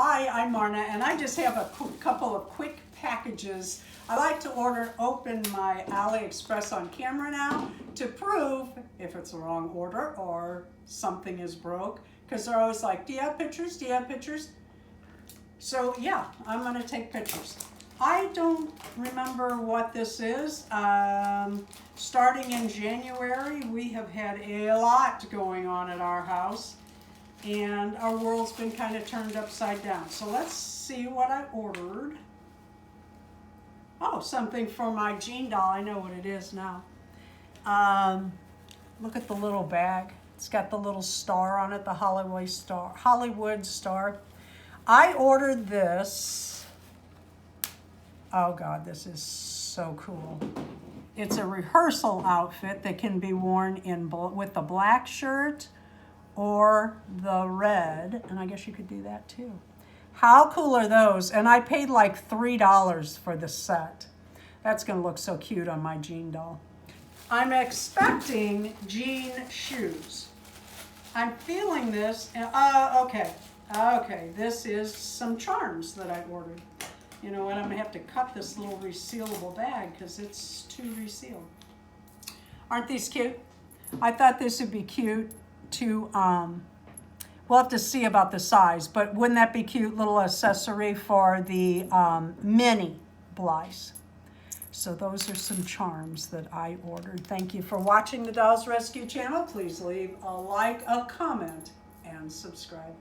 Hi, I'm Marna, and I just have a couple of quick packages. I like to open my Aliexpress on camera now to prove if it's the wrong order or something is broke, because they're always like, do you have pictures? Do you have pictures? So yeah, I'm gonna take pictures. I don't remember what this is. Starting in January, we have had a lot going on at our house, and our world's been kind of turned upside down. So let's see what I ordered. Oh, something for my Jean doll. I know what it is now. Look at the little bag. It's got the little star on it, the Hollywood star. I ordered this. Oh God, this is so cool. It's a rehearsal outfit that can be worn in with the black shirt or the red, and I guess you could do that too. How cool are those? And I paid like $3 for the set. That's gonna look so cute on my Jean doll. I'm expecting jean shoes. I'm feeling this, okay, this is some charms that I ordered. You know what, I'm gonna have to cut this little resealable bag because it's too resealed. Aren't these cute? I thought this would be cute to, we'll have to see about the size, but wouldn't that be cute little accessory for the mini Blyce? So those are some charms that I ordered. Thank you for watching the Dolls Rescue channel. Please leave a like, a comment, and subscribe.